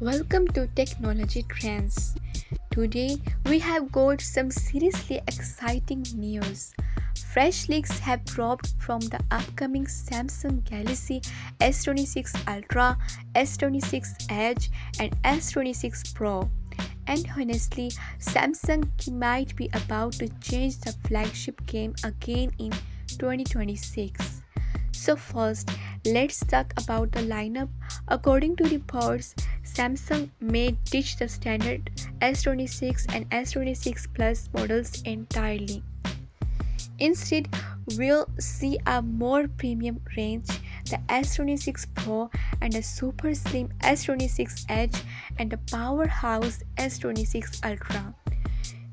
Welcome to Technology Trends. Today we have got some seriously exciting news. Fresh leaks have dropped from the upcoming Samsung Galaxy S26 Ultra, S26 Edge, and S26 Pro. And honestly, Samsung might be about to change the flagship game again in 2026. So first, let's talk about the lineup. According to reports, Samsung may ditch the standard S26 and S26 Plus models entirely. Instead, we'll see a more premium range, the S26 Pro and a super slim S26 Edge and a powerhouse S26 Ultra.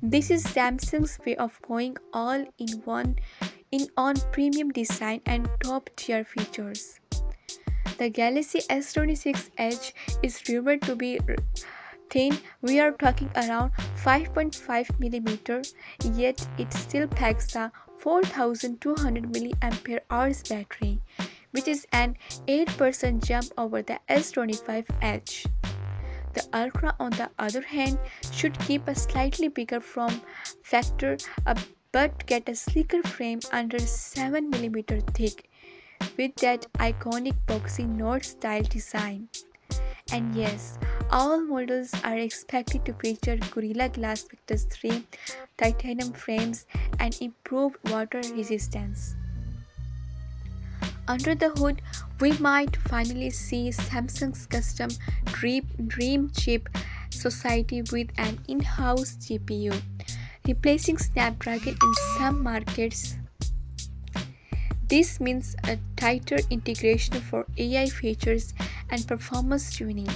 This is Samsung's way of going all in on premium design and top tier features. The Galaxy S26 Edge is rumored to be thin. We are talking around 5.5mm, yet it still packs a 4200 mAh battery, which is an 8% jump over the S25 Edge. The Ultra, on the other hand, should keep a slightly bigger form factor but get a sleeker frame under 7mm thick with that iconic boxy note style design. And yes, all models are expected to feature Gorilla Glass Victus 3 titanium frames and improved water resistance. Under the hood, we might finally see Samsung's custom Dream Chip Society with an in-house GPU, replacing Snapdragon in some markets. This means a tighter integration for AI features and performance tuning.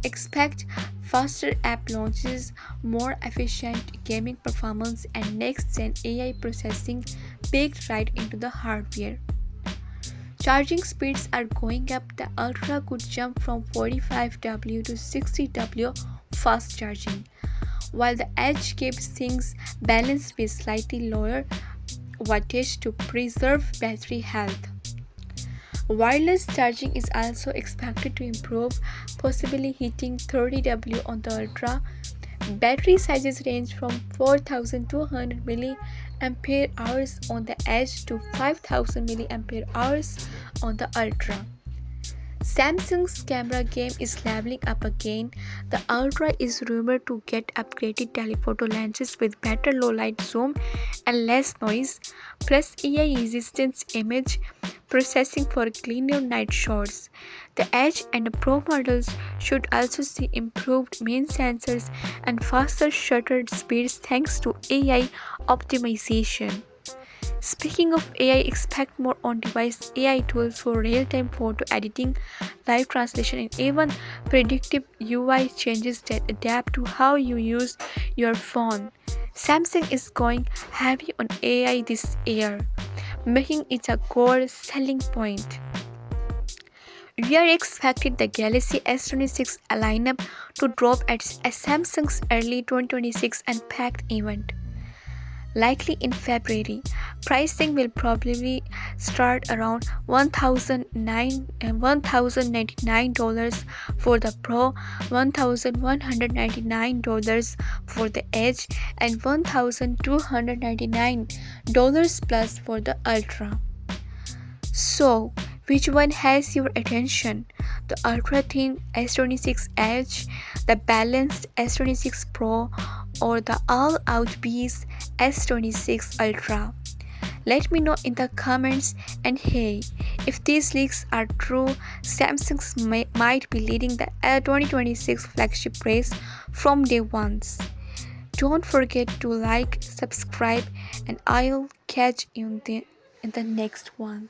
Expect faster app launches, more efficient gaming performance, and next-gen AI processing baked right into the hardware. Charging speeds are going up. The Ultra could jump from 45W to 60W fast charging, while the Edge keeps things balanced with slightly lower wattage to preserve battery health. Wireless charging is also expected to improve, possibly hitting 30W on the Ultra. Battery sizes range from 4200 mAh on the Edge to 5000 mAh on the Ultra. Samsung's camera game is leveling up again. The Ultra is rumored to get upgraded telephoto lenses with better low-light zoom and less noise, plus AI-resistant image processing for cleaner night shots. The Edge and the Pro models should also see improved main sensors and faster shutter speeds thanks to AI optimization. Speaking of AI, expect more on-device AI tools for real-time photo editing, live translation, and even predictive UI changes that adapt to how you use your phone. Samsung is going heavy on AI this year, making it a core selling point. We are expecting the Galaxy S26 lineup to drop at Samsung's early 2026 Unpacked event, likely in February. Pricing will probably start around $1,099 for the Pro, $1,199 for the Edge, and $1,299 plus for the Ultra. So, which one has your attention? The ultra thin S26 Edge, the balanced S26 Pro, or the all-out beast S26 Ultra? Let me know in the comments. And hey, if these leaks are true, Samsung might be leading the 2026 flagship race from day one. Don't forget to like, subscribe, and I'll catch you in the next one.